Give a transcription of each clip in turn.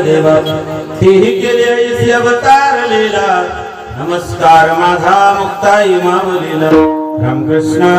देवा ही केले ऐसी अवतार लीला नमस्कार माझा मुक्ताई माऊलीला रामकृष्ण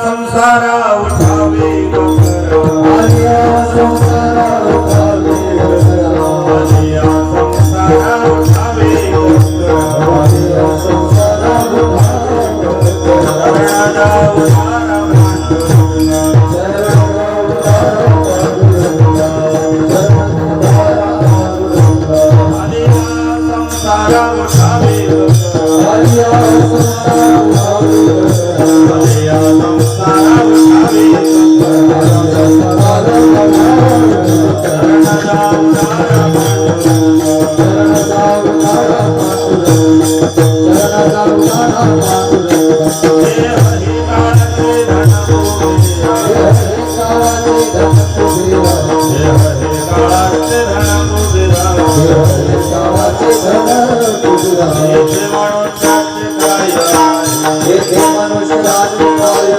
संसारा उठावे उठावे आलिया संसारा उठावे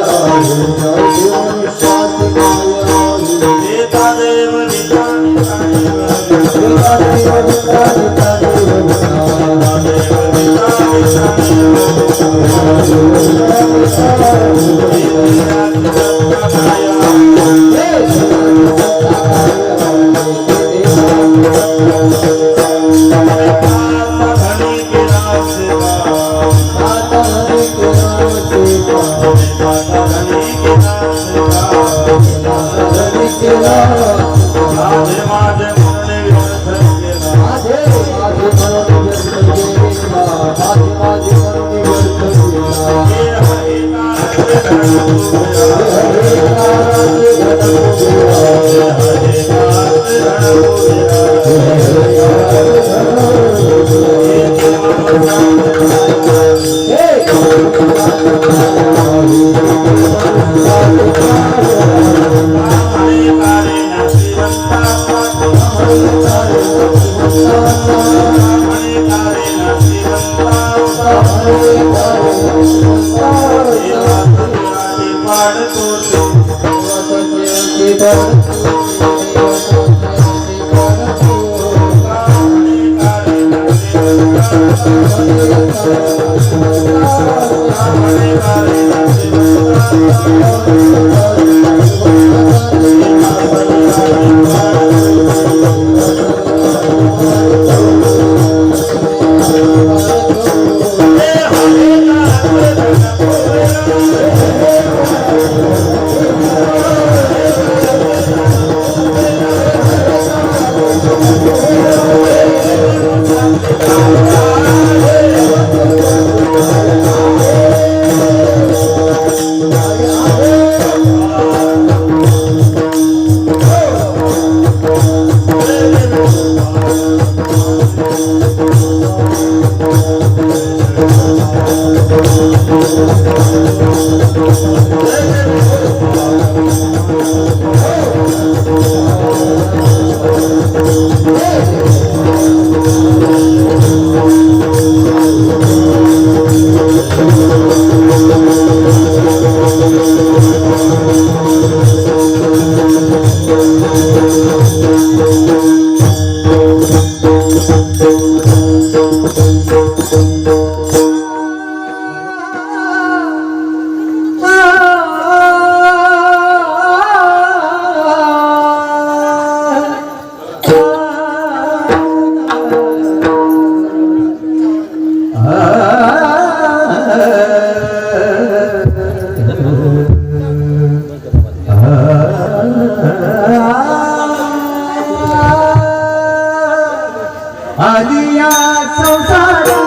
आलिया संसारा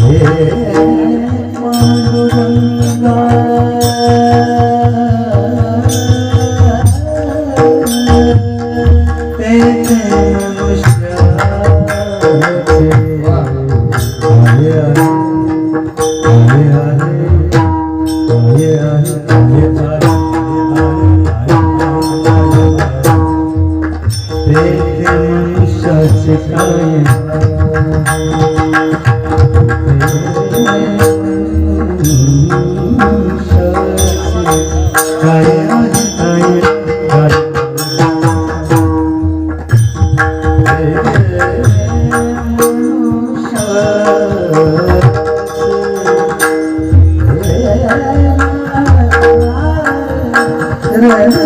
हे Bye.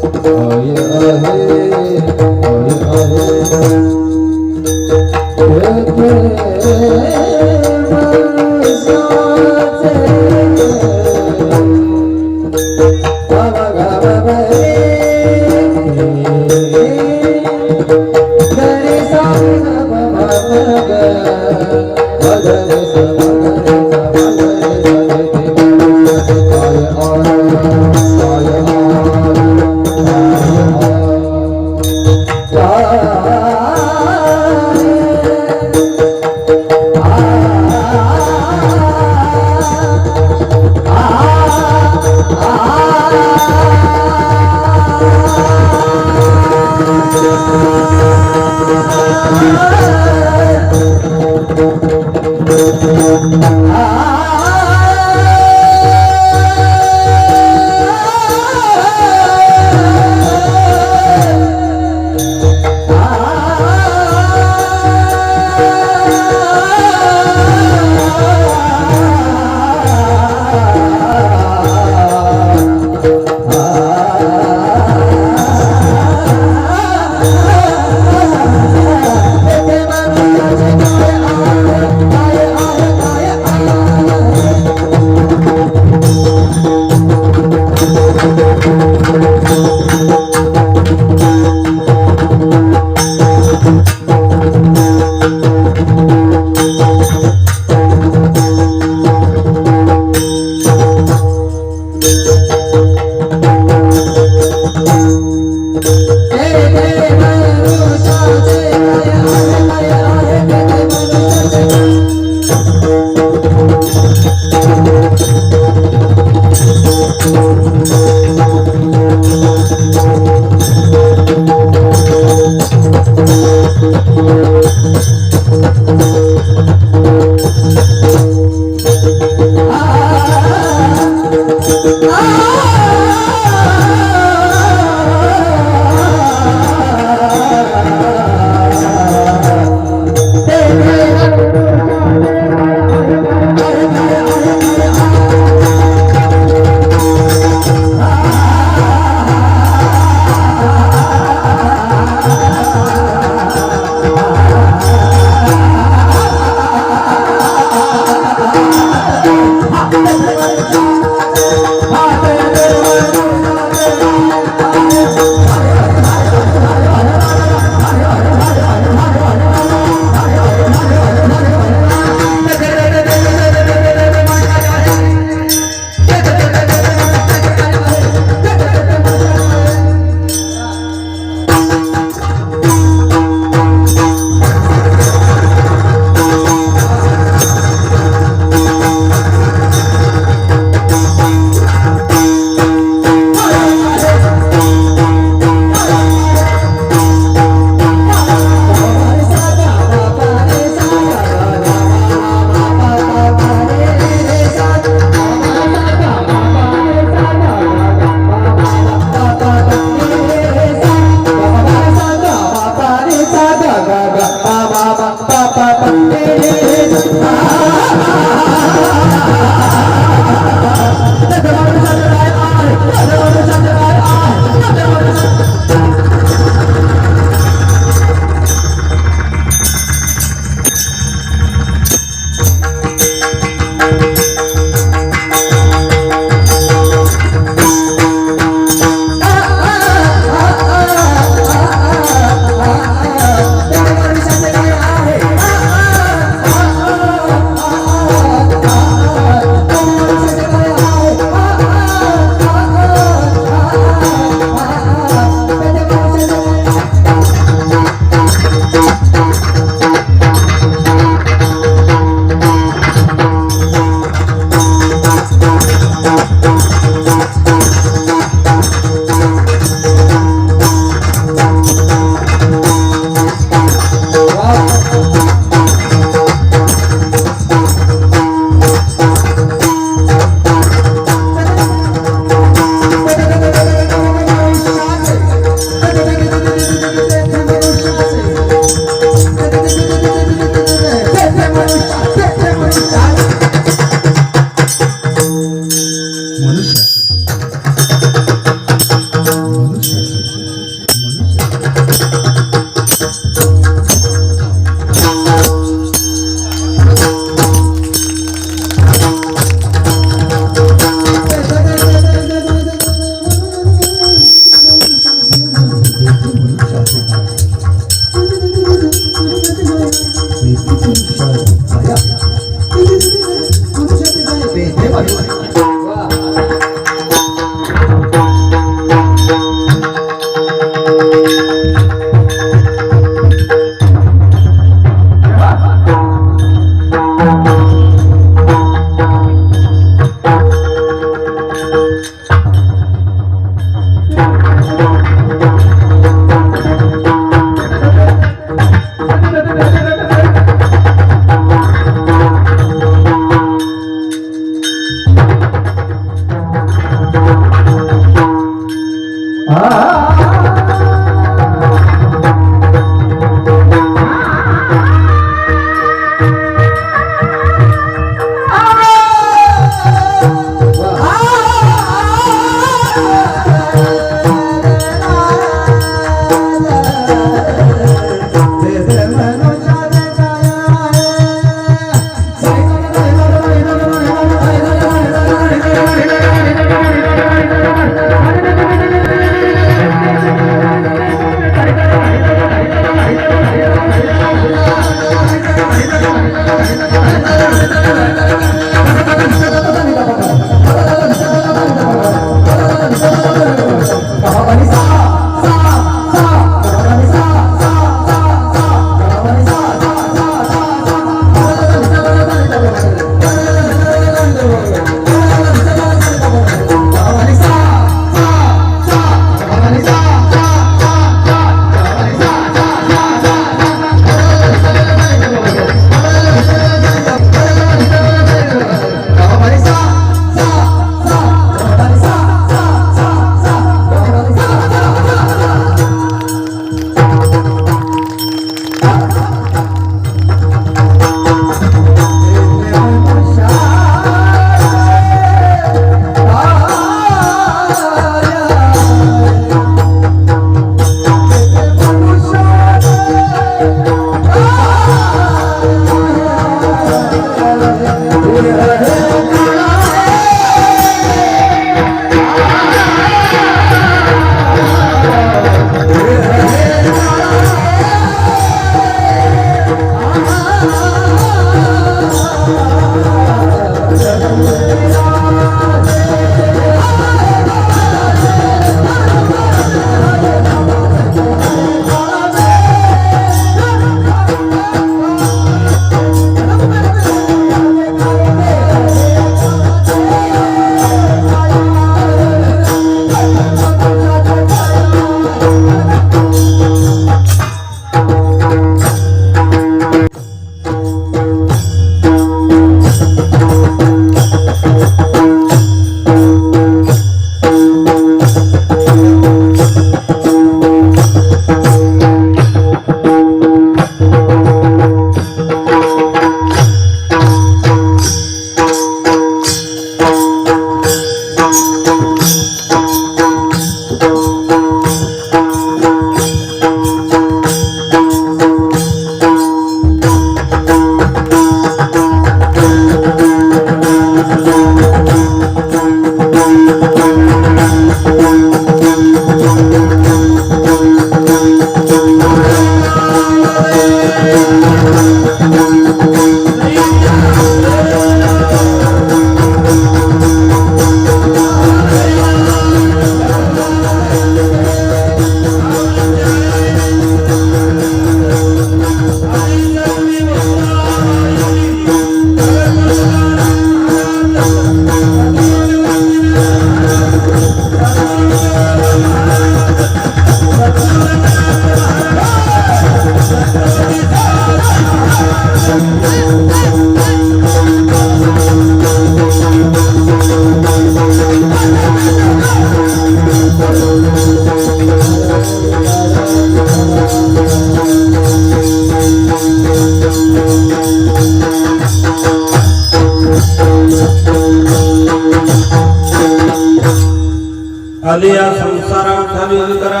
आलिया संसारा उठावे करा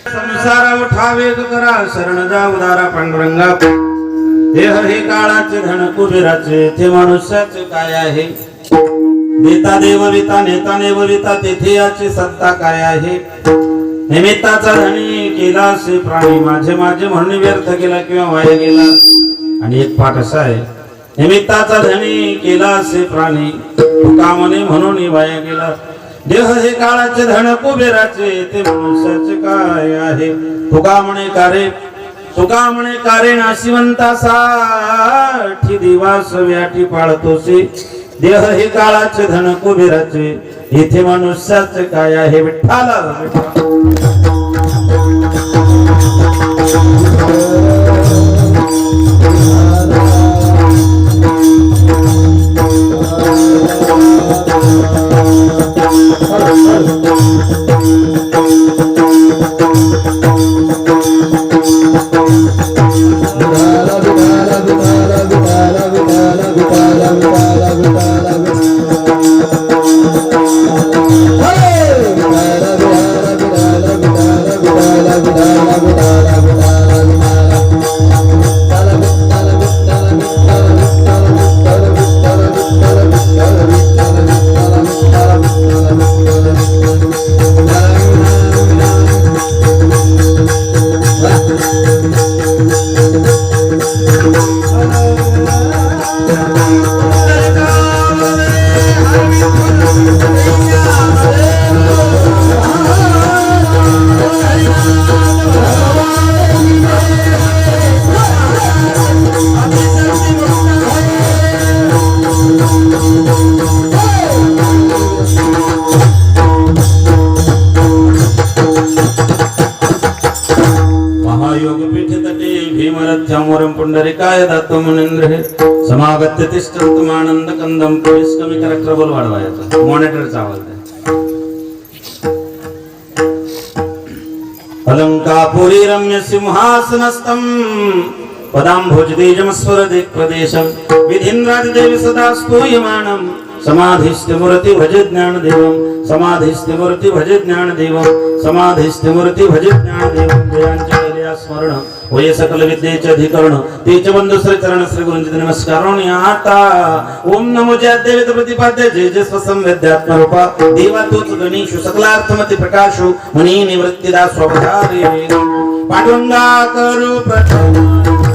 संसारा उठावे करा शरण जा उदारा पांडुरंगा देह हे काळाचे धन कुबेराचे ते मनुष्याचे काय आहे देता देवविता नेता नेवविता तेथे याची सत्ता काय आहे निमित्ताचा धनी केला असे प्राणी माझे माझे म्हणून व्यर्थ गेला किंवा वाया गेला आणि एक पाठ असा आहे निमित्ताचा धनी केला असे प्राणी कामने म्हणून वाया गेला देह हे काळाचे धन कुबेराचे ते मनुष्याचे काय आहे तुका म्हणे कारे नाशिवंतासाठी दिवास व्याटी पाळतोसे देह हे काळाचे धन कुबेराचे इथे मनुष्याचे काय आहे विठ्ठला पुंडरीकाय दातो मुनींद्र समागत्य तिष्ठन्तमानंद कंदम पुलिस कमी करा ट्रबल वाढवायचा मॉनिटरचा आवाज आहे अलंकापुरी रम्य सिंहासनस्थं पदाम्भोजदीजमस्वर दिक्प्रदेशं विधिन्द्रादिदेवी सदा स्तूयमानं समाधिस्थ मूर्ति भजे ज्ञान देवं समाधिस्थ मूर्ति भजे ज्ञान देवं समाधिस्थ मूर्ति भजे ज्ञान देवं जयांचे केल्या स्मरण होय सकल विद्येचे अधिकरण तेच बंधु श्री चरण श्री गुरुंची नमस्कारोनी आता ओम नमो जयदेव प्रतिपाद्य जय जय स्वसं विद्यात्म रूपा देवा तोच गणेशु सकलार्थमति प्रकाशु मुनी निवृत्तिदा स्वभारी पांडुरंगा करू प्रथम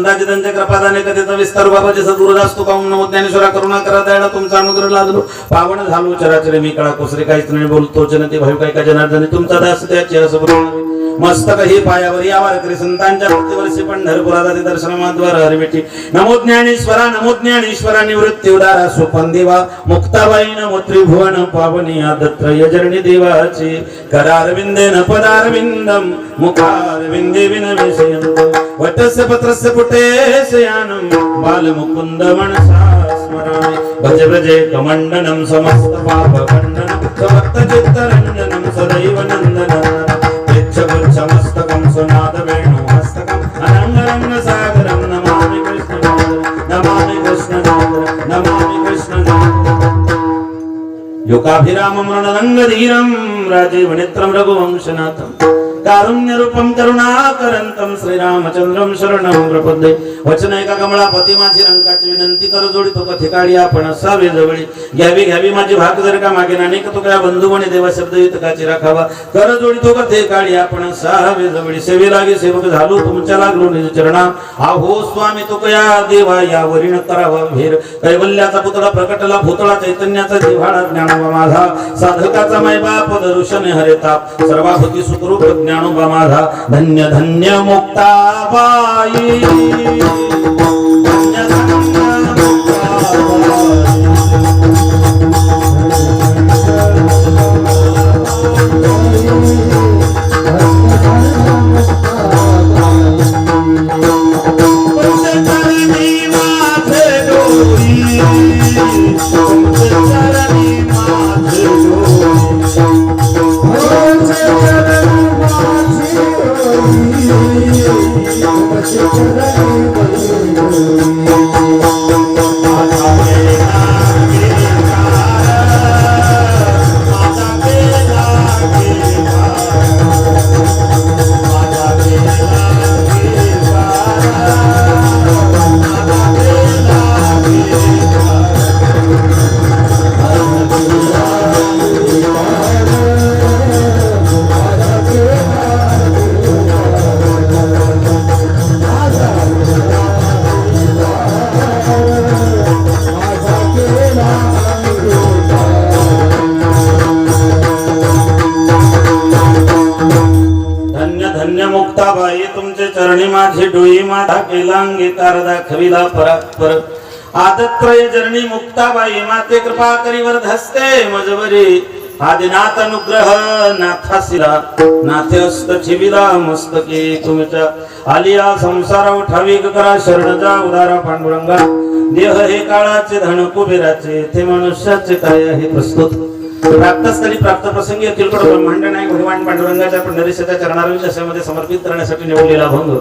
संतांच्या कृपादाने कधीचा विस्तार बाबाचे सद्गुरुदास तुका ओम नमो ज्ञानेश्वरा करुणा करा दयाळा तुमचा अनुग्रह लादलो पावन झालो चराचर मी कळा कोसरे काहीच नाही बोलतो जनते भाऊ काय का जनार्दने तुमचा दास त्याचे असं बोलणार मस्तक ही पायावर यावर करी संतांच्या प्रतिवर्षी पंढरपुरात दर्शनाद्वार हरमिठी नमो ज्ञानेश्वरा निवृत्ती उदारा सुपन देवा मुक्ताबाई नमो त्रिभुवन पावनी आदत्रय जरणी देवाची करारविंदेन पदारविंदम मुखारविंदे विनवेशयन्तो वटस्य पत्रस्य पुटेशयानं बालमुकुन्द मनसा स्मरामि भज भजे कमण्डनं समस्त पापखण्डनं समस्त चित्तरञ्जनं सदैव नन्दनं समस्तकं सुनाद वेणु हस्तकं अनंगरंग सागरं नमामि कृष्णनाथ योगाभिरामं रणरंग धीरं राजीव नेत्रं रघुवंशनाथं कारुण्य रूपम करुणाकरंतम श्रीरामचंद्रम शरणं प्रपद्ये. वचन ऐका कमळापती माझी रंकाची विनंती कर जोडितो कथिकाळी आपण असावे जवळी. घ्यावी घ्यावी माझी भाग जर का मागे नानेक तुकड्या बंधू म्हणे देवा शब्द हितकाची राखावा. कर जोडितो कथिकाळी आपण असावे जवळी. सेवे लागे सेवक झालो तुमच्या लागलो निज चरणा. आहो स्वामी तुकया देवा या वरीण करावा भेर. कैवल्याचा पुतळा प्रकटला भूतळा चैतन्याचा जिव्हाळा ज्ञानोबा माझा. साधकाचा मायबाप दर्शन हरे ताप. सर्वाभूती सुखरूप ज्ञानोबा माझा. धन्य धन्य मुक्ताबाई. धन्य धन्य मुक्ताबाई. तुमचे चरणी माझे डोई माझा केला अंगीकार दाखविला परात्पर. आदत्रय चरणी मुक्ताबाई माते कृपा करीवर धसते मजवरी. आदिनाथ अनुग्रह नाथासिला नाथे हस्त ठेविला मस्तकी तुमच्या. आलिया संसार उठावी करा शरण जा उदारा पांडुरंगा. देह हे काळाचे धन कुबेराचे ते मनुष्याचे काय आहे प्रस्तुत. प्राप्तस्थळी प्राप्त प्रसंगी अखिलकड ब्रह्मांड नायक भगवान पांडुरंगाच्या पंढरीच्या चरणारविंद दशेमध्ये समर्पित करण्यासाठी निवडलेला भंग.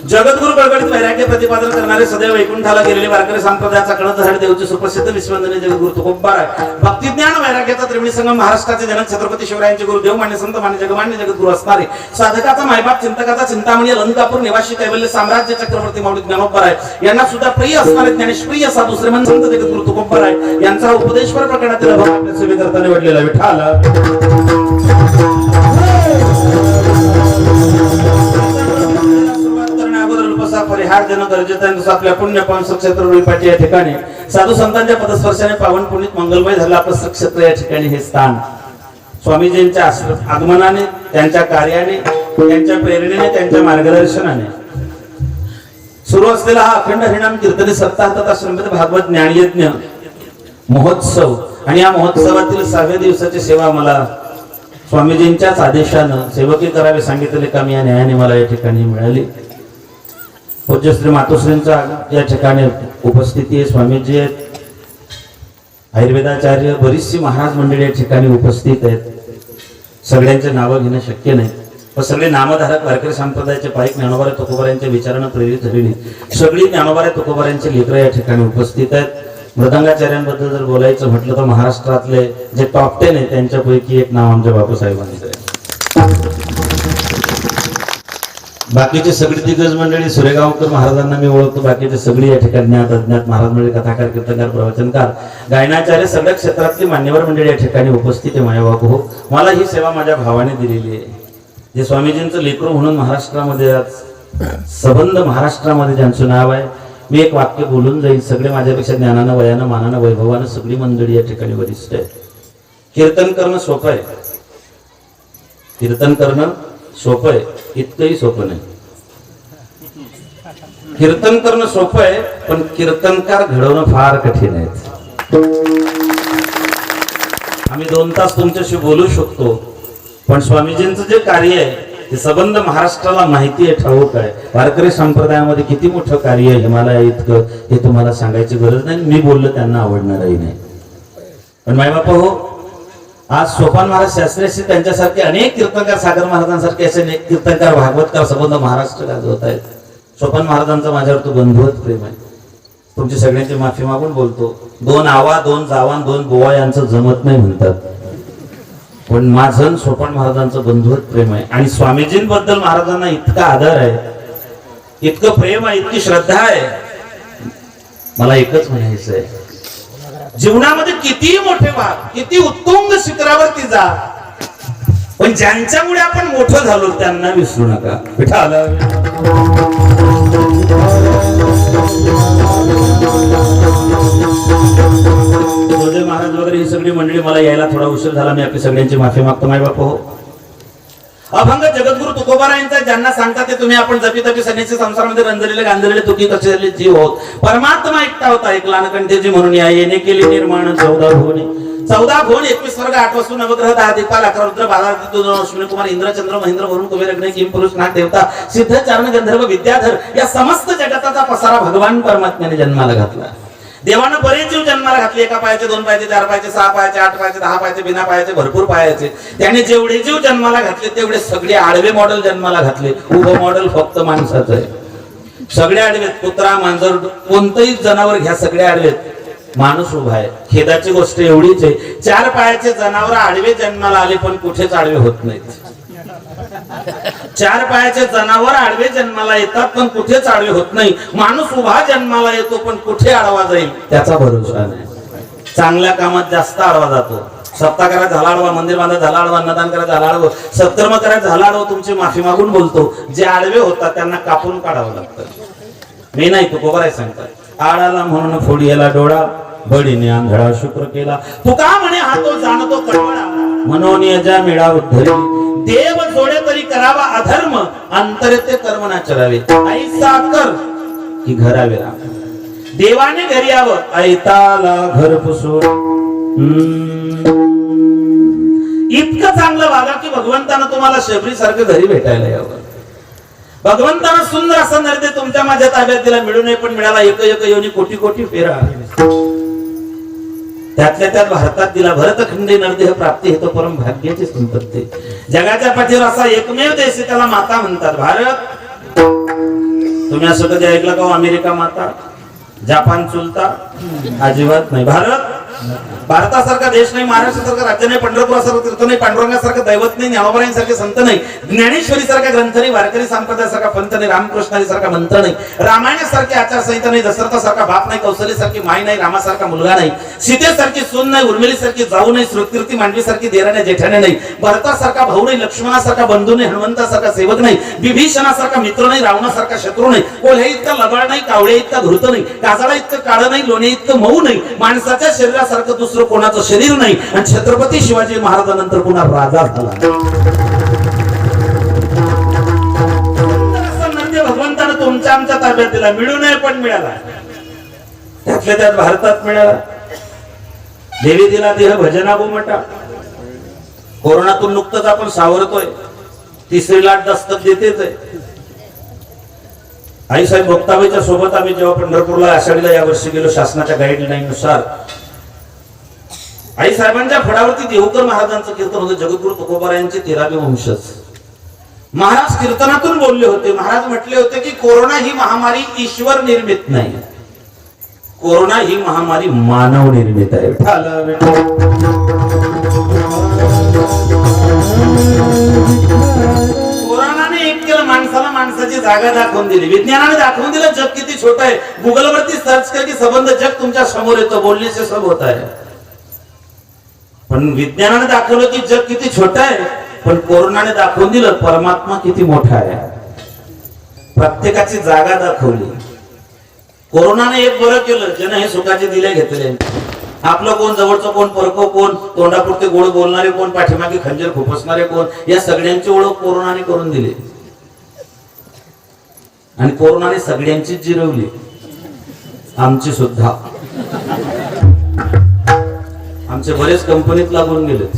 जगद्गुरु गडगडीत वैराग्य प्रतिपादन करणारे सदैव वैकुंठाला गेलेले वारकरी संप्रदायाचा कणधर देवचे सुप्रसिद्ध विश्ववंदनीय जगद्गुरु तुकोबार आहे. भक्तिज्ञान वैराग्याचा त्रिवेणी संगम महाराष्ट्राचे जनक छत्रपती शिवरायांचे गुरुदेव मान्य संत मान्य जगमान्य जगद्गुरु असणारे साधकाचा मायबाप चिंतकाचा चिंतामणी अलंकापूर निवासी कैवल्य साम्राज्य चक्रवर्ती माऊली ज्ञानोबा आहे. यांना सुद्धा प्रिय असणारे ज्ञानेश्वरीय साधू श्रीमंत संत जगद्गुरु तुकोबार आहे. यांचा उपदेशपर प्रकरणातील अभाव आपल्या सेवेकरता निवडलेला विठाला. परिहार देणं गरजेचं आहे. आपल्या पुण्य पावन क्षेत्र रुईपाटी या ठिकाणी साधू संतांच्या पदस्पर्शाने पावन पुनीत मंगलमय झालं आपलं क्षेत्र. या ठिकाणी हे स्थान स्वामीजींच्या आगमनाने त्यांच्या कार्याने त्यांच्या प्रेरणेने त्यांच्या मार्गदर्शनाने सुरू असलेला हा अखंड हरिनाम कीर्तनी सप्ताह श्रीमद भागवत ज्ञानयज्ञ महोत्सव. आणि या महोत्सवातील 6व्या दिवसाची सेवा मला स्वामीजींच्याच आदेशानं सेवकी करावे सांगितलेले काम या न्यायाने मला या ठिकाणी मिळाली. पूज्य श्री मातोश्रींचा या ठिकाणी उपस्थिती आहे. स्वामीजी आहेत, आयुर्वेदाचार्य बरीचशी महाराज मंडळी या ठिकाणी उपस्थित आहेत. सगळ्यांचे नावं घेणं शक्य नाही, पण सगळे नामधारक वारकरी संप्रदायाचे पाईक ज्ञानोबा तुकोबारांच्या विचारानं प्रेरित झालेली सगळी ज्ञानोबा तुकोबारांची लेकरं या ठिकाणी उपस्थित आहेत. मृदंगाचार्यांबद्दल जर बोलायचं म्हटलं तर महाराष्ट्रातले जे टॉप 10 आहे त्यांच्यापैकी एक नाव आमच्या बापूसाहेबांचं आहे. बाकीचे सगळी दिग्गज मंडळी सुरेगावकर महाराजांना मी ओळखतो. बाकीचे सगळी या ठिकाणी ज्ञात अज्ञात महाराज मंडळी कथाकार कीर्तनकार प्रवचनकार गायनाचार्य सगळ्या क्षेत्रातली मान्यवर मंडळी या ठिकाणी उपस्थित आहे. माझ्या बापू हो, मला ही सेवा माझ्या भावाने दिलेली आहे. जे स्वामीजींचं लेकरू म्हणून महाराष्ट्रामध्ये सबंध महाराष्ट्रामध्ये ज्यांचं नाव आहे. मी एक वाक्य बोलून जाईल. सगळे माझ्यापेक्षा ज्ञानानं वयानं मानानं वैभवानं सगळी मंडळी या ठिकाणी वरिष्ठ आहे. कीर्तन करणं सोपं आहे. कीर्तन करणं सोपं आहे, इतकंही सोपं नाही. कीर्तन करणं सोपं आहे, पण कीर्तनकार घडवणं फार कठीण आहे. आम्ही 2 तास तुमच्याशी बोलू शकतो, पण स्वामीजींचं जे कार्य आहे ते सबंध महाराष्ट्राला माहिती आहे, ठाऊक आहे. वारकरी संप्रदायामध्ये किती मोठं कार्य आहे हिमालया इतकं, हे तुम्हाला सांगायची गरज नाही. मी बोललं त्यांना आवडणारही नाही. पण मायबापा हो, आज सोपान महाराज शास्त्रीशी त्यांच्यासारखे अनेक कीर्तनकार, सागर महाराजांसारखे असे अनेक कीर्तनकार भागवतकार सबंध महाराष्ट्र गाजवत आहेत. सोपान महाराजांचा माझ्यावर तो बंधुवत प्रेम आहे. तुमची सगळ्यांची माफी मागून बोलतो. 2 आवा 2 जावान 2 बुवा यांचं जमत नाही म्हणतात. पण माझं आणि सोपान महाराजांचं बंधुवत प्रेम आहे आणि स्वामीजींबद्दल महाराजांना इतका आदर आहे, इतकं प्रेम आहे, इतकी श्रद्धा आहे. मला एकच म्हणायचं आहे, जीवनामध्ये किती मोठे व्हा, किती उत्तुंग शिखरावरती जा, पण ज्यांच्यामुळे आपण मोठं झालो त्यांना विसरू नका. महाराज वगैरे ही सगळी मंडळी, मला यायला थोडा उशीर झाला, मी आपली सगळ्यांची माफी मागतो. माय बाप हो, अभंग जगद्गुरु तुकोबारायांचा ज्यांना सांगतात ते तुम्ही आपण जपी तपी सगळ्यांच्या संसारामध्ये रंजलेले गांजलेले तुकी कसे जीव होत. परमात्मा एकटा होता, एक लानकंठेची म्हणून या येणे केली निर्माण 14 भुवने, 14 भुवन 21 स्वर्ग 8 वस्तू नवग्रह 10 दिक्पाल 11 रुद्र 12 अश्विनी कुमार इंद्र चंद्र महेंद्र वरुण कुबेर अग्नी किम पुरुष नाग देवता सिद्ध चारण गंधर्व विद्याधर या समस्त जगताचा पसारा भगवान परमात्म्याने जन्माला घातला. देवानं बरेच जीव जन्माला घातले, एका पायाचे, 2 पायाचे, 4 पायाचे, 6 पायाचे, 8 पायाचे, 10 पायाचे, बिना पायाचे, भरपूर पायाचे. त्याने जेवढे जीव जन्माला घातले तेवढे सगळे आडवे मॉडेल जन्माला घातले. उभं मॉडेल फक्त माणसाचं आहे. सगळे आडवेत, कुत्रा मांजर कोणतंही जनावर घ्या, सगळे आडवेत, माणूस उभा आहे. खेदाची गोष्ट एवढीच आहे, 4 पायाचे जनावर आडवे जन्माला आले पण कुठेच आडवे होत नाहीत. 4 पायाचे जनावर आडवे जन्माला येतात पण कुठेच आडवे होत नाही. माणूस उभा जन्माला येतो पण कुठे आडवा जाईल त्याचा भरोसा नाही. चांगल्या कामात जास्त आडवा जातो. सप्ताह करायला झाला आडवा, मंदिर बांधायला झाला आडवा, अन्नदान करायला झाला आडवा, सत्कर्म करायला झाला आडवा. तुमची माफी मागून बोलतो, जे आडवे होतात त्यांना कापून काढावं लागतं. मी नाही, तुकोबाराय सांगतात, आडाला म्हणून फोडीला डोळा, बडीने आंधळा शुक्र केला. तुका म्हणे हा तो जाणतो कडवळा, म्हणून यजा मिळा उद्धरी. देव जोडे तरी करावा अधर्म, अंतरे ते कर्म ना चरावे. ऐसा कर की घरावे राम, देवाने घरी यावं, ऐताला घर पुसून. इतकं चांगलं वागा की भगवंतानं तुम्हाला शबरी सारखं घरी भेटायला यावं. भगवंतानं सुंदर असा नरदे तुमच्या माझ्या ताब्यात दिला, मिळू नये पण मिळाला. एक एक योनी कोटी कोटी फेरा, त्यातल्या त्यात भारतात दिला. भरतखंडे नरदेह प्राप्ती हेतु परम भाग्याची संपत्ती. जगाच्या पाठीवर असा एकमेव देश त्याला माता म्हणतात, भारत. तुम्ही असं कधी ऐकलं का अमेरिका माता, जपान चुलता? अजिबात नाही. भारतासारखा देश नाही, महाराष्ट्रासारखं राज्य नाही, पंढरपुरासारखं तीर्थ नाही, पांडुरंगासारखं दैवत नाही, ज्ञानोबारायांसारखे संत नाही, ज्ञानेश्वरी सारखा ग्रंथ नाही, वारकरी संप्रदायासारखा पंथ नाही, रामकृष्णारी सारखा मंत्र नाही, रामायणासारखी आचारसंहिता नाही, दशरथासारखा बाप नाही, कौशल्यासारखी माय नाही, रामासारखा मुलगा नाही, सीतेसारखी सून नाही, उर्मिलीसारखी जाऊ नाही, श्रुतकीर्ती मांडवीसारखी देराने जेठाने नाही, भरतासारखा भाऊ नाही, लक्ष्मणासारखा बंधू नाही, हनुमंतासारखा सेवक नाही, विभीषणासारखा मित्र नाही, रावणासारखा शत्रू नाही, कोल्हे इतका लबाड नाही, कावळे इतका धूर्त नाही, काजळा इतकं काळं नाही, लोणे इतकं मऊ नाही, माणसाच्या शरीरासारखं दुसरं कोणाचं शरीर नाही. आणि छत्रपती शिवाजी महाराजांनंतर पुन्हा राजा झाला. भगवंतानं तुमच्या आमच्या ताब्यात दिला, मिळू नये पण मिळाला. त्यातल्या त्यात भारतात मिळाला. देवी दिला देह भजना गोमटा. कोरोनातून नुकतंच आपण सावरतोय, 3री लाट दस्तक देतेच आहे. आई साहेब भोक्ताबाईच्या सोबत आम्ही जेव्हा पंढरपूरला आषाढीला या वर्षी गेलो, शासनाच्या गाईडलाईन नुसार आई साहेबांच्या फडावरती देवकर महाराजांचं कीर्तन होतं. जगद्गुरु तुकोबारायांचे 13वे वंशज महाराज कीर्तनातून बोलले होते. महाराज म्हटले होते की कोरोना ही महामारी ईश्वर निर्मित नाही, कोरोना ही महामारी मानव निर्मित आहे. कोरोनाने एक केलं, माणसाला माणसाची जागा दाखवून दिली. विज्ञानाने दाखवून दिलं जग किती छोट आहे. गुगल वरती सर्च कर की संबंध जग तुमच्या समोर येतो, बोलने से सब होता है. पण विज्ञानाने दाखवलं की जग किती छोट आहे, पण कोरोनाने दाखवून दिलं परमात्मा किती मोठा आहे. प्रत्येकाची जागा दाखवली. कोरोनाने एक बरं केलं, ज्यानं हे सुखाचे दिले घेतले. आपलं कोण, जवळचं कोण, परको कोण, तोंडापुरते गोड बोलणारे कोण, पाठीमागे खंजीर खुपसणारे कोण, या सगळ्यांची ओळख कोरोनाने करून दिली. आणि कोरोनाने सगळ्यांची जिरवली, आमची सुद्धा. आमचे बरेच कंपनीत लागून गेलेत.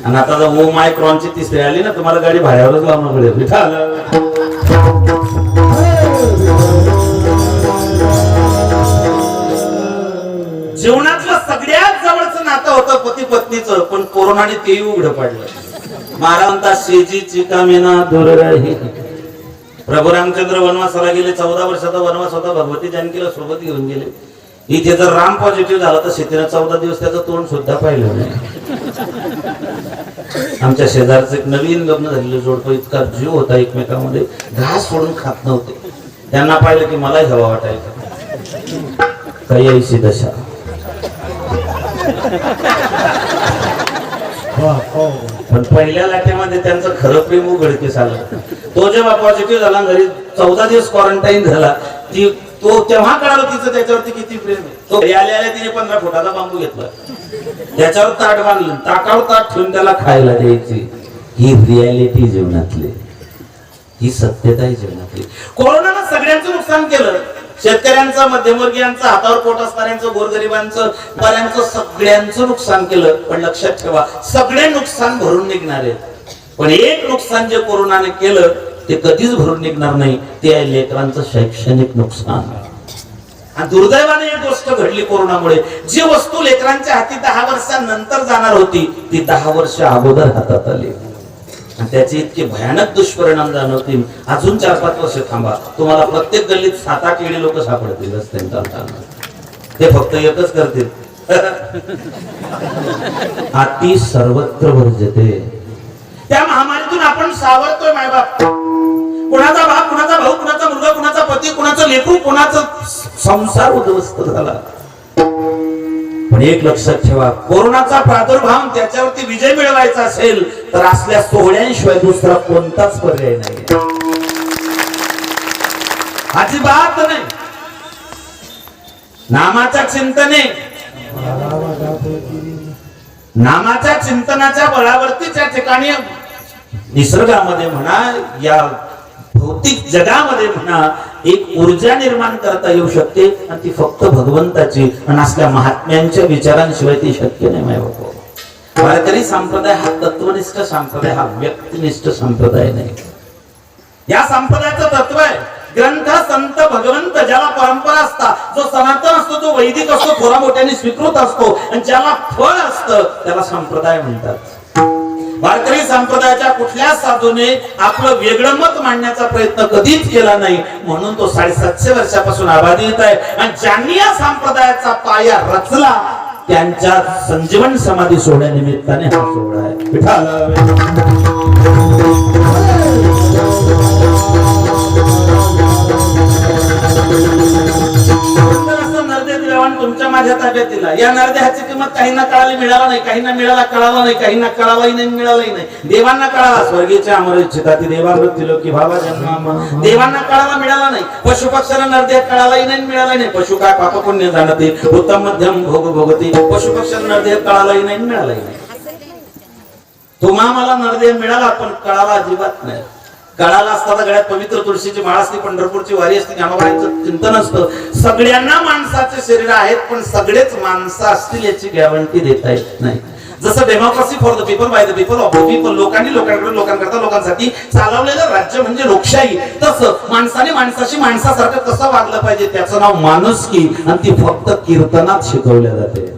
आणि आता जर ओमायक्रॉनची 3री आली ना, तुम्हाला गाडी भाड्यावरच लावणं पडेल. जीवनातलं सगळ्यात जवळचं नातं होतं पती पत्नीचं, पण कोरोनाने तेही उघडं पाडलं. महाराज म्हणतात शेजी चिकामेना दूर राही. प्रभू रामचंद्र वनवासाला गेले, 14 वर्षाचा वनवास होता. भगवती जानकीला सोबत घेऊन गेले. इथे जर राम पॉझिटिव्ह झाला तर शेतीनं 14 दिवस त्याचं तोंड सुद्धा पाहिलं नाही. आमच्या शेजारचं एक नवीन लग्न झालेलं जोडपं इतका जीव होता एकमेकांमध्ये, घास सोडून खात नव्हते. त्यांना पाहिलं की मलाही हवा वाटायचं. काही ऐशी दशा. पण पहिल्या लाटेमध्ये त्यांचं खरं प्रेम उघडकीस आलं. तो जेव्हा पॉझिटिव्ह झाला, घरी 14 दिवस क्वारंटाईन झाला, तो तेव्हा कळालं तिचं त्याच्यावरती किती प्रेम आहे. तो घरी आल्या तिने 15 फुटाचा बांबू घेतला, त्याच्यावर ताट बांधलं, ताटावर ताट ठेवून त्याला खायला द्यायची. ही रियालिटी जीवनातली, ही सत्यता आहे जीवनातली. कोरोनानं सगळ्यांचं नुकसान केलं. शेतकऱ्यांचं, मध्यमवर्गीयांचं, हातावर पोट असणाऱ्यांचं, गोरगरिबांचं, बऱ्यांचं, सगळ्यांचं नुकसान केलं. पण लक्षात ठेवा, सगळे नुकसान भरून निघणार आहेत. पण एक नुकसान जे कोरोनाने केलं ते कधीच भरून निघणार नाही, ते आहे लेकरांचं शैक्षणिक नुकसान. आणि दुर्दैवाने एक गोष्ट घडली कोरोनामुळे, जी वस्तू लेकरांच्या हाती 10 वर्षांनंतर जाणार होती ती 10 वर्ष अगोदर हातात आली. आणि त्याचे इतके भयानक दुष्परिणाम जाणवतील. अजून 4-5 वर्ष थांबा, तुम्हाला प्रत्येक गल्लीत 7-8 येणे लोक सापडतील रस्त्याने चालताना. ते फक्त एकच करतील, अति सर्वत्र वर्जते. त्या महामारीतून आपण सावरतोय मायबाप. कुणाचा बाप, कुणाचा भाऊ, कुणाचा मुलगा, कुणाचा पती, कुणाचं लेकरू, कुणाचा संसार उद्ध्वस्त झाला. पण एक लक्षात ठेवा, कोरोनाचा प्रादुर्भाव, त्याच्यावरती विजय मिळवायचा असेल तर असल्या सोहळ्यांशिवाय दुसरा कोणताच पर्याय नाही. अजिबात नाही. नामाच्या चिंतने, नामाच्या चिंतनाच्या बळावरती त्या ठिकाणी निसर्गामध्ये म्हणा, या भौतिक जगामध्ये म्हणा, एक ऊर्जा निर्माण करता येऊ शकते. आणि ती फक्त भगवंताची आणि असल्या महात्म्यांच्या विचारांशिवाय ती शक्य नाही. मायबाप, वारकरी संप्रदाय हा तत्वनिष्ठ संप्रदाय, हा व्यक्तिनिष्ठ संप्रदाय नाही. या संप्रदायाचं तत्व आहे ग्रंथ, संत, भगवंत. ज्याला परंपरा असतात, जो सनातन असतो, जो वैदिक असतो, थोरा मोठ्याने स्वीकृत असतो, आणि ज्याला फळ असतं त्याला संप्रदाय म्हणतात. वारकरी संप्रदायाच्या कुठल्या साधूने आपलं वेगळं मत मांडण्याचा प्रयत्न कधीच केला नाही. म्हणून तो 750 वर्षापासून अबाधित आहे. आणि ज्यांनी या संप्रदायाचा पाया रचला त्यांच्या संजीवन समाधी सोहळ्यानिमित्ताने हा सोहळा आहे. तुमच्या माझ्या ताब्यात दिला. या नरदेहाची किंमत काहींना कळाली, मिळाला नाही, काहींना मिळाला, कळाला नाही, काहींना कळालाही नाही, मिळालाही नाही. देवांना कळाला, स्वर्गीचे अमर इच्छिता ती देवावृत्ती लोकी भावा जन्मा. देवांना कळाला, मिळाला नाही. पशु पक्षांना नरदेह कळालाही नाही, मिळाला नाही. पशु काय पाप पुण्य जाणते, उत्तम मध्यम भोग भोगते. पशु पक्षांना नरदेह कळालाही नाही, मिळालाही नाही. तुम्हा मला नरदेह मिळाला, पण कळाला अजिबात नाही. कळाला असता तर गळ्यात पवित्र तुळशीची माळ असते, पंढरपूरची वारी असते, ज्ञानोबांचं चिंतन असतं. सगळ्यांना माणसाचे शरीर आहेत, पण सगळेच माणसं असतील याची गॅरंटी देता येत नाही. जसं democracy for the people, by the people, of the people, लोकांनी लोकांकडून, लोकांकरता लोकांसाठी चालवलेलं राज्य म्हणजे लोकशाही. तसं माणसाने माणसाशी माणसासारखं कसं वागलं पाहिजे त्याचं नाव माणुसकी. आणि ती फक्त कीर्तनात शिकवल्या जाते.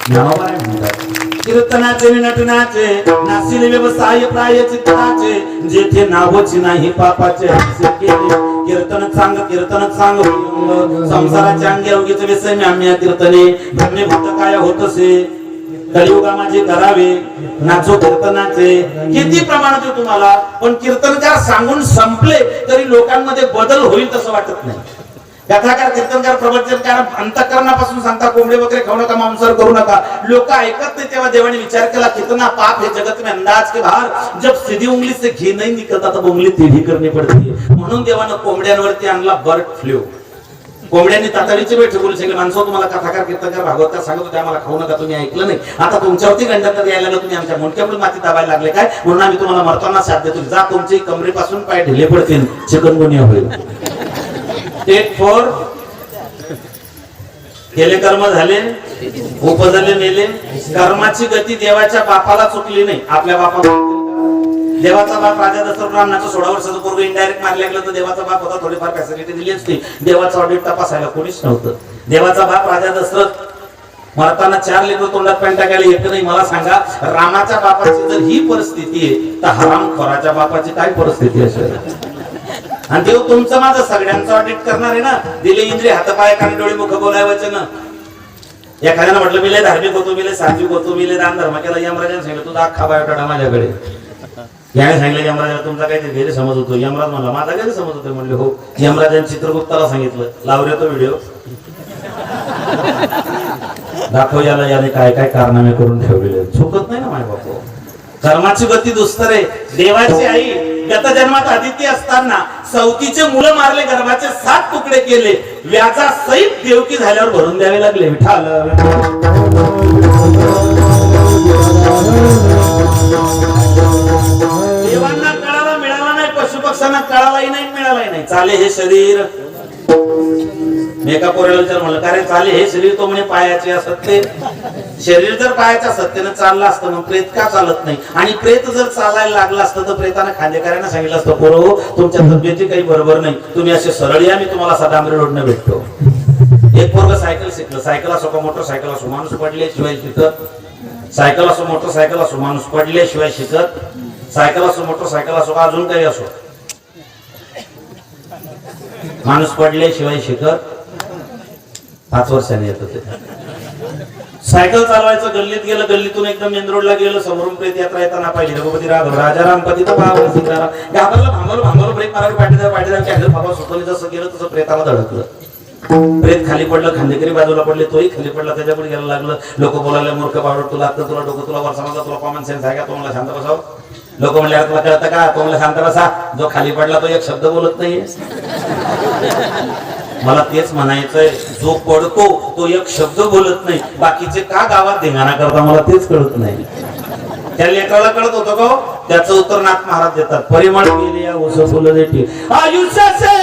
ज्ञानोबा म्हणतात, कीर्तनाचे नटनाचे नासिले व्यवसाय प्रायचित्ताचे, जेथे नावच नाही पापाचे हास्य केले. कीर्तन सांग, कीर्तन सांग, संसाराचे अंगी अवघीचे विषय म्याम्या कीर्तने. ब्रह्मभूत काय होतसे, कलियुगा माझे करावे, नाचो कीर्तनाचे. किती प्रमाणात आहे तुम्हाला, पण कीर्तनकार सांगून संपले तरी लोकांमध्ये बदल होईल तसं वाटत नाही. कथाकार, कीर्तनकार, प्रवचनकार अंतःकरणापासून सांगता, कोंबडे वगैरे खाऊ नका, मांसाहार करू नका. लोक ऐकत नाही. तेव्हा देवाने विचार केला, कितना पाप है जगत में अंदाज के बाहर, जब सीधी उंगली से घी नहीं निकलता तब उंगली टेढ़ी करनी पड़ती है. म्हणून देवानं कोंबड्यांवरती आणला बर्ड फ्लू. कोंबड्यांनी तातडीची बैठक बोलू शकले, माणसं तुम्हाला कथाकार, कीर्तनकार, भागवतकार सांगत होते आम्हाला खाऊ नका, तुम्ही ऐकलं नाही. आता तुमच्यावरती गंडात यायला लागलं, तुम्ही आमच्या मुंडक्याकडून माती दाबायला लागले काय, म्हणून आम्ही तुम्हाला मरताना साथ देतो. जा, तुमची कमरेपासून पाय ढिले पडतील, चिकनगुनिया होईल. टेक 4 केले कर्म झाले, उपजले मेले. कर्माची गती देवाच्या बापाला चुकली नाही, आपल्या बापाला. देवाचा बाप राजा दशरथ रामाचं 16 वर्षाचं पोरग इनडायरेक्ट मारले गेलं तर देवाचा बाप होता, थोडीफार फॅसिलिटी दिली असती. देवाचा ऑडिट तपासायला कोणीच नव्हतं. देवाचा बाप राजा दशरथ मरताना 4 लेकरं तोंडात पॅन टाकायला येत नाही. मला सांगा, रामाच्या बापाची जर ही परिस्थिती आहे तर हरामखोराच्या बापाची काय परिस्थिती असेल. आणि देव तुमचं माझं सगळ्यांचं ऑडिट करणार आहे ना. दिले इंद्रिय हातपाय कान डोळे मुख बोलाय वचन. एखाद्यानं म्हटलं मी लय धार्मिक होतो, मी लय सात्विक होतो, मी लय दान धर्म केला, यमराजाने सांगितलं तुझा अख्खा बायोडाटा माझ्याकडे. याने सांगितलं यमराजा तुमचा काहीतरी गैरसमज होतो. यमराज म्हणला माझा गैरसमज होतो. म्हणले हो. यमराजाने चित्रगुप्ताला सांगितलं लावरे तो व्हिडिओ दाखव याला, याने काय काय कारनामे करून ठेवलेले. चुकत नाही ना माय बापू. कर्माची गती दुस्तर आहे. देवाची आई गत जन्मात आदिती असताना 34 मुलं मारले, गर्भाचे 7 तुकडे केले, व्याजा सहित देवकी झाल्यावर भरून द्यावे लागले. विठाल देवांना कळाला मिळाला नाही, पशुपक्ष्यांना कळालाही नाही मिळालाही नाही. चाले हे शरीर. मी एका पोराला विचार म्हणलं का रे चाले हे शरीर, तो म्हणे पायाचे असत्य. शरीर जर पायाच्या सत्तेनं चाललं असतं मग प्रेत का चालत नाही. आणि प्रेत जर चालायला लागलं असतं तर प्रेतानं खांदेकऱ्यांना सांगितलं असतं पोरो तुमच्या तब्येती काही बरोबर नाही, तुम्ही असे सरळ या, मी तुम्हाला सदांबरी रोडनं भेटतो. एक पोरग सायकल शिकलं. सायकल असो का मोटरसायकल असो, माणूस पडल्याशिवाय शिकत. सायकल असो मोटरसायकल असो, माणूस पडल्याशिवाय शिकत. सायकल असो मोटरसायकल असो का अजून काही असो, माणूस पडल्याशिवाय शिकत. 5 वर्षांनी येत होते. सायकल चालवायचं, गल्लीत गेलं, गल्लीतून एकदम मेन रोडला गेलं, समोरून प्रेत यात्रा येताना पाहिली. रघुपती राघव राजाराम पती तर घाबरलं, भांबवलं, ब्रेक मारायला पाठीदार कॅन्डल बाबा सुटवली. जसं गेलं तसं प्रेताला धडकलं. प्रेत खाली पडलं, खांदेकरी बाजूला पडले, तोही खाली पडला, त्याच्यापुढे गेला लागलं. लोक बोलायला मूर्ख बावड तुला आता, तुला डोकं, तुला वर समजला, तुला कॉमन सेन्स आहे का, तुम्हाला शांत बसाव. लोक म्हणले तुला कळतं का, तुम्हाला शांत बसा. जो खाली पडला तो एक शब्द बोलत नाहीये. मला तेच म्हणायचंय, जो पडतो तो एक शब्द बोलत नाही, बाकीचे का गावात धिंगाणा करता मला तेच कळत नाही. त्या लेकराला कळत होतं का? त्याचं उत्तर नाथ महाराज देतात. परिमळ गेली या ओस फुलं देठी आयुष्याचे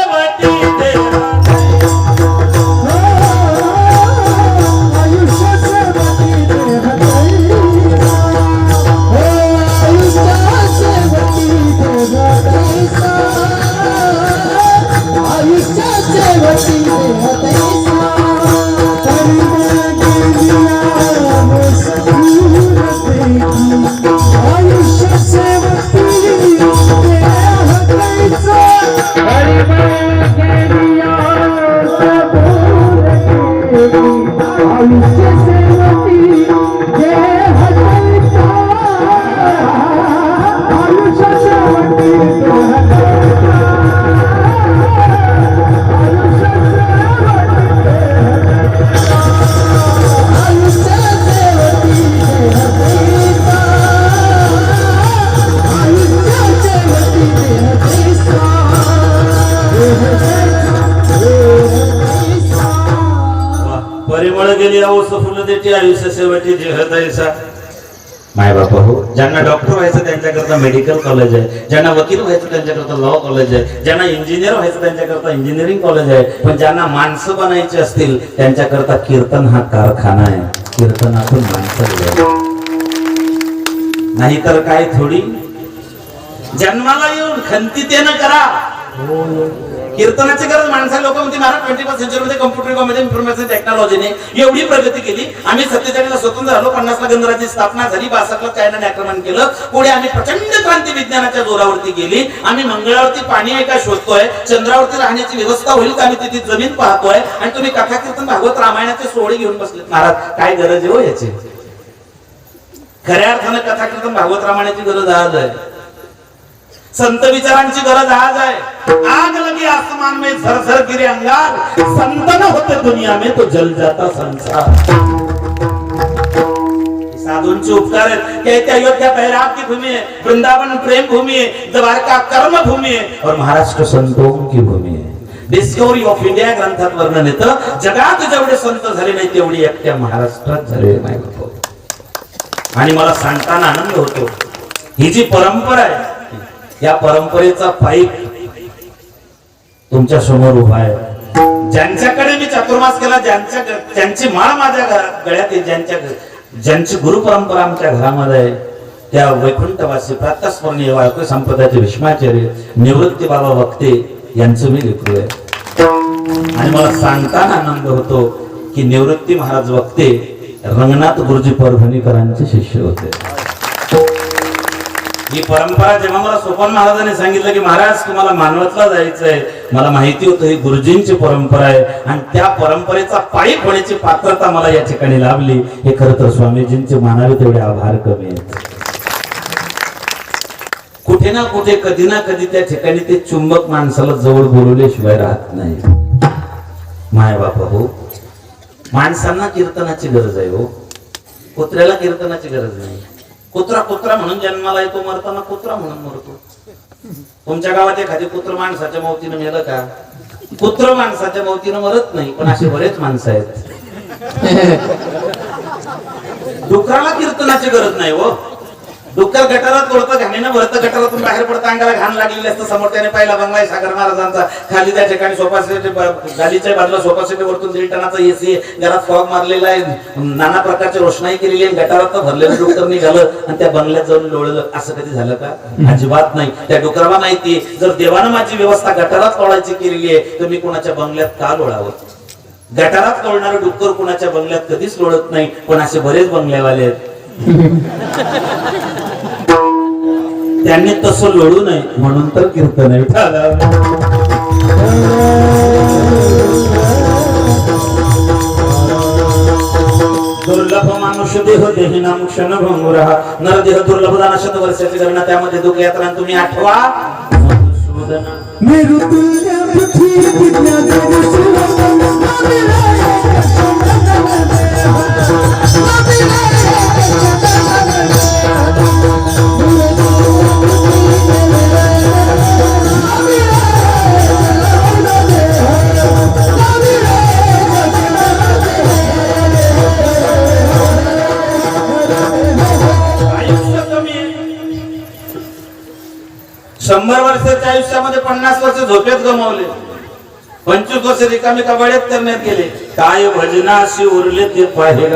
आयुष्य सेवाची जेहतायसा. माय बापा हो, ज्यांना डॉक्टर व्हायचं त्यांच्याकरता मेडिकल कॉलेज आहे, ज्यांना वकील व्हायचं त्यांच्याकरता लॉ कॉलेज आहे, ज्यांना इंजिनियर व्हायचं त्यांच्याकरता इंजिनिअरिंग कॉलेज आहे, पण ज्यांना माणसं बनायची असतील त्यांच्याकरता कीर्तन हा कारखाना आहे. कीर्तनातून माणसं नाही तर काय थोडी जन्माला येऊन खंतीतेनं करा. कीर्तनाची गरज माणसा. लोक म्हणते महाराज 21st सेंचुरीमध्ये कम्प्युटर युगामध्ये इन्फॉर्मेशन टेक्नॉलॉजीने एवढी प्रगती केली. आम्ही 47 ला स्वतंत्र झालो, 50 ला गणराज्याची स्थापना झाली, 62 ला चायनाने आक्रमण केलं, पुढे आम्ही प्रचंड क्रांती विज्ञानाच्या जोरावरती गेली. आम्ही मंगळावरती पाणी आहे का शोधतोय, चंद्रावरती राहण्याची व्यवस्था होईल का, आम्ही तिथे जमीन पाहतोय, आणि तुम्ही कथा कीर्तन भागवत रामायणाचे सोहळे घेऊन बसले. महाराज काय गरज आहे हो याची? खऱ्या अर्थानं कथा कीर्तन भागवत रामायणाची गरज आज आहे. संत विचारांची गरज आज आहे. आग लगी आसमान में झरझर गिरे अंगार, संत न होते दुनिया में तो जल जाता संसार. साधूंचे उपकार आहेत. कहते अयोध्या बहराव की भूमि है, वृंदावन प्रेम भूमि है, द्वारका कर्म भूमि है, और महाराष्ट्र संतों की भूमि है. डिस्कवरी ऑफ इंडिया ग्रंथात वर्णन येतं, जगात जेवढे संत झाले नाही तेवढी एकट्या महाराष्ट्रात झाले. आणि मला सांगताना आनंद होतो, ही जी परंपरा आहे या परंपरेचा पाईप तुमच्या समोर उभा आहे. ज्यांच्याकडे मी चातुर्मास केला, ज्यांची माळ माझ्या गळ्यात आहे, ज्यांची गुरु परंपरा आमच्या घरामध्ये आहे, त्या वैकुंठवासी प्रातस्मरणीय वाळके संप्रदायाचे भीष्माचार्य निवृत्ती बाबा वक्ते यांचं मी लेकरू आहे. आणि मला सांगताना आनंद होतो की निवृत्ती महाराज वक्ते रंगनाथ गुरुजी परभणीकरांचे शिष्य होते. ही परंपरा जेव्हा मला सोपान महाराजांनी सांगितलं की महाराज तुम्हाला मानवतला जायचंय, मला माहिती होतं ही गुरुजींची परंपरा आहे आणि त्या परंपरेचा पायी होण्याची पात्रता मला या ठिकाणी लाभली. हे खरं तर स्वामीजींचे मानावे तेवढे आभार कमी आहेत. कुठे ना कुठे कधी ना कधी त्या ठिकाणी ते चुंबक माणसाला जवळ बोलवल्याशिवाय राहत नाही. माय बापा हो, माणसांना कीर्तनाची गरज आहे हो, कुत्र्याला कीर्तनाची गरज नाही. कुत्रा कुत्रा म्हणून जन्माला येतो, मरताना कुत्रा म्हणून मरतो. तुमच्या गावात एखादी कुत्र माणसाच्या मौतीनं मेलं का? कुत्र माणसाच्या मौतीनं मरत नाही, पण असे बरेच माणसं आहेत. डुकराला कीर्तनाची गरज नाही हो. डुक्कर गटारात ओळखतं, घाणीनं भरतं, गटारातून बाहेर पडतं, अंगाला घाण लागलेली असतं. समोर त्याने पहिला बंगला आहे सागर महाराजांचा, खाली त्या ठिकाणी सोफा सेट, गालीच्या बाजूला सोफा सेट, वरतून 1.5 टनाचा एसी, घरात फॉग मारलेला आहे, नाना प्रकारची रोषणाई केलेली आहे. गटारात भरलेलं डुक्कर निघालं आणि त्या बंगल्यात जाऊन लोळलं. असं कधी झालं का? अजिबात नाही. त्या डुकराला माहिती, जर देवानं माझी व्यवस्था गटारात लोळायची केलेली आहे तर मी कोणाच्या बंगल्यात का लोळावं? गटारात लोळणारं डुक्कर कोणाच्या बंगल्यात कधीच लोळत नाही, पण असे बरेच बंगल्यावाले आहेत. त्यांनी तसं लोळू नये म्हणून तर कीर्तन आहे. दुर्लभ मानुष देह देही नाम क्षण भंगुरा, नरदेह दुर्लभ दाना शतवर्षाची गणना, त्यामध्ये दुःख यात्रा तुम्ही आठवा. शंभर वर्षाच्या आयुष्यामध्ये 50 वर्ष झोपेत गमावले, 25 वर्ष रिकामी कबाड्यात करण्यात गेले. काय भजनाशी उरले ते पाहिजे.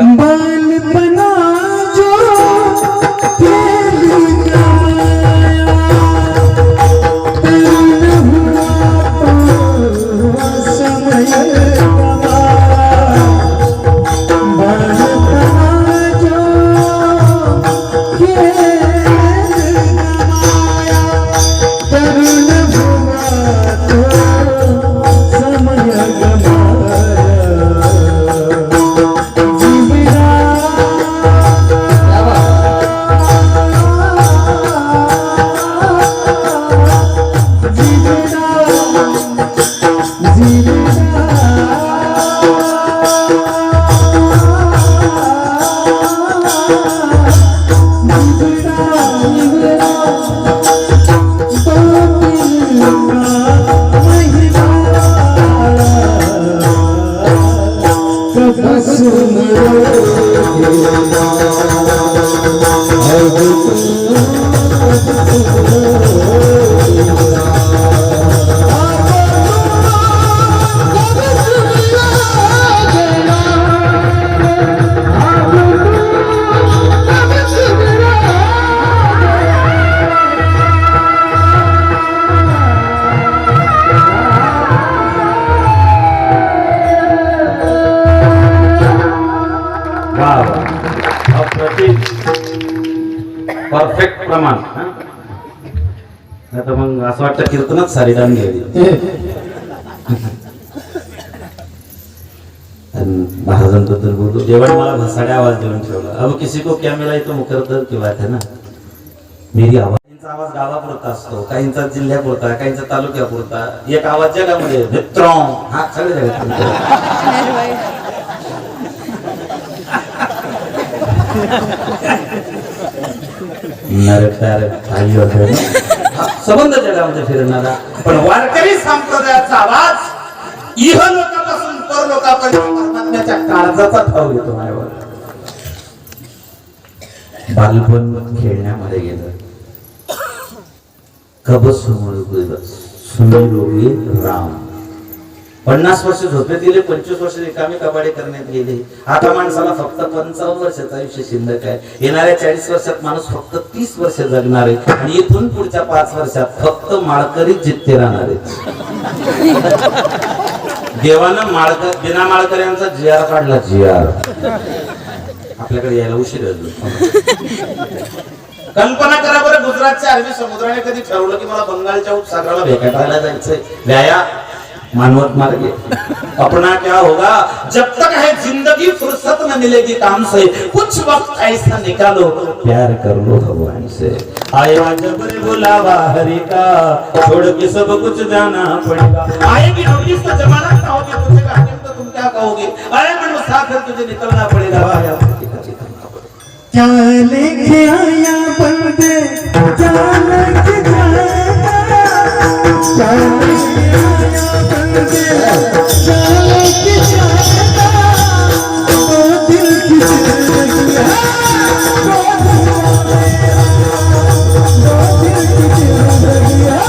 परफेक्ट प्रमाण. आता मग असं वाटतं कीर्तनच सारीदान घ्यावी. महाराजांबद्दल बोलतो. देवाने मला घसाड्या आवाज देऊन ठेवला. अब किसी को क्या मिला तो मुकरदर की बात है ना. मेरी आवाज गावापुरता असतो, काहींचा जिल्ह्यापुरता, काहींचा तालुक्यापुरता. एक आवाज जगामध्ये मित्रों, हा सगळे जगात संबंध जगामध्ये फिरणारा. पण वारकरी संप्रदायाचा आवाज इह लोकांपासून पर लोकांपर्यंत परमात्म्याच्या काळजाचा ठाव येतो. माझ्यावर बालपण खेळण्यामध्ये गेलं. कबस सुनिरोगी राम 50 वर्ष झोपेत गेले, 25 वर्ष रिकामी कबाडे करण्यात गेले. आता माणसाला फक्त 55 वर्षाचं आयुष्य शिल्लक आहे. येणाऱ्या 40 वर्षात माणूस फक्त 30 वर्ष जगणार आहे आणि इथून पुढच्या 5 वर्षात फक्त माळकरीच जित्ते राहणार आहेत. देवानं बिना माळकऱ्यांचा GR काढला. GR आपल्याकडे यायला उशीर आहे. कल्पना करा बरं, गुजरातच्या अरबी समुद्राने कधी ठरवलं की मला बंगालच्या उपसागराला भेटायला जायचंय, व्याया मानवत मार्गे अपना क्या होगा, जब तक है जिंदगी फुर्सत न मिलेगी काम से, कुछ वक्त ऐसा निकालो प्यार कर लो भगवान से, आया जब बुलावा हरि का छोड़ के सब कुछ जाना पड़ेगा, आएगी नोटिस तो जमाना कहोगे, पूछेगा हाकिम तो तुम क्या कहोगे, अरे मन मुसाफिर तुझे निकलना पड़ेगा, आया क्या लेके आया बंदे क्या लेके जाएगा, क्या लेके आया बंदे क्या लेके जाएगा, वो दिल की जिंदगी है, वो दिल की जिंदगी है,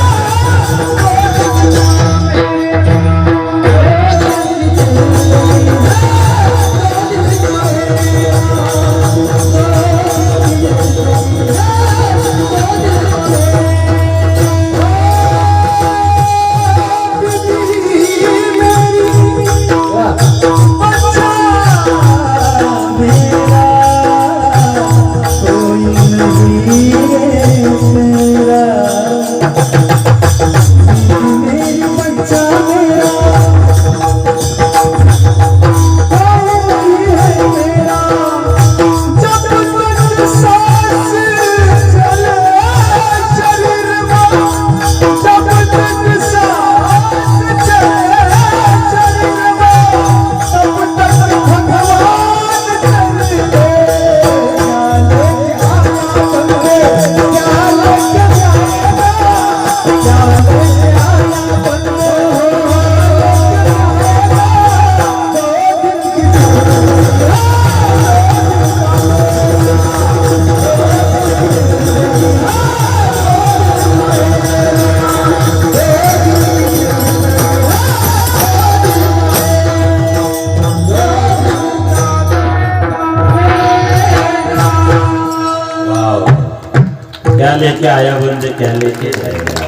क्या लेके आया बंदे क्या लेके जाएगा,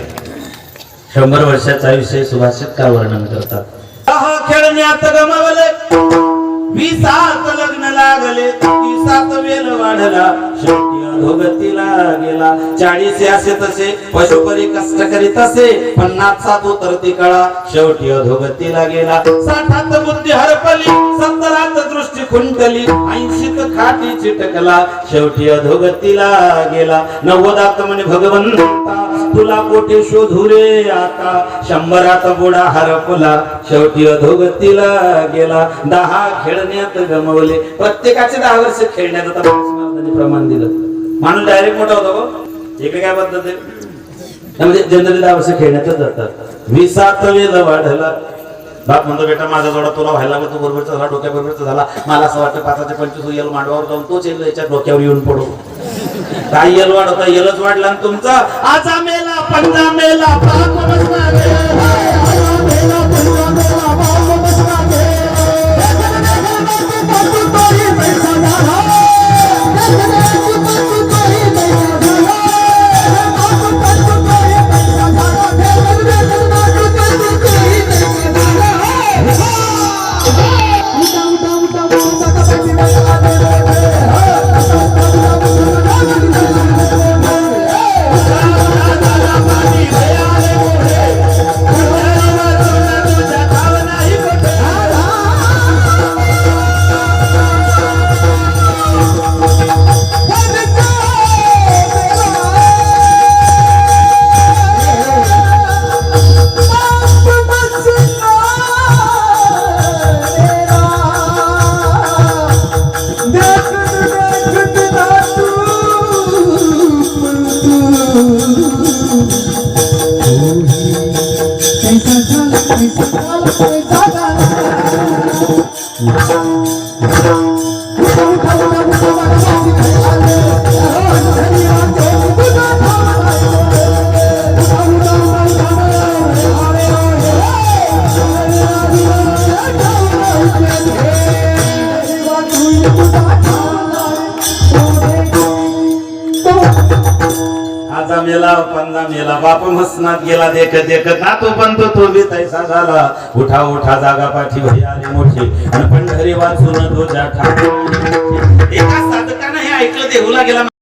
100 वर्षाचं आयुष्य सुभाषितकार वर्णन करतात, खेळण्यात गमावले 20 लग्न लागले, 30 वेल वाढला, शेवटी अधोगतीला गेला, 40 असे तसे पशुपरी कष्ट करीत असे, 50 उतरती कळा, शेवटी अधोगतीला गेला, 60 बुद्धी हरपली, 70 दृष्टी खुंटली, 80 खाटी चिटकला, शेवटी अधोगतीला गेला, 90 म्हणे भगवंता तुला कोठे शोधू रे आता, 100 बुडा हरपला, शेवटी अधोगतीला गेला, 10 खेळण्यात गमवले, प्रत्येकाचे 10 वर्ष खेळण्यात आता प्रमाण दिलं, माणूस डायरेक्ट मोठा होता गो, इकडे काय पद्धत आहे म्हणजे जनरली 10 वर्ष खेळण्यातच जातात, 20 वेल वाढला, बाप म्हणतो बेटा माझा जोडा तुला व्हायला लागला, तू बरोबरचा झाला, डोक्या बरोबरचा झाला, मला असं वाटतं 5 ते 25 येल मांडवावर जाऊन तोच येल याच्या डोक्यावर येऊन पडो, काय येल वाढवता, येलच वाढला आणि तुमचा आजा मेला पंजा मेला पाप बसला आजा मेला पंजा मेला बाप मसनात गेला देखत देखत नातू पण तो बी तैसा झाला उठा उठा जागा पाठी भई आली मोठी आणि पंढरी वाचून तुझ्या ठाकूर एका साधकाने हे ऐकलं देहूला गेला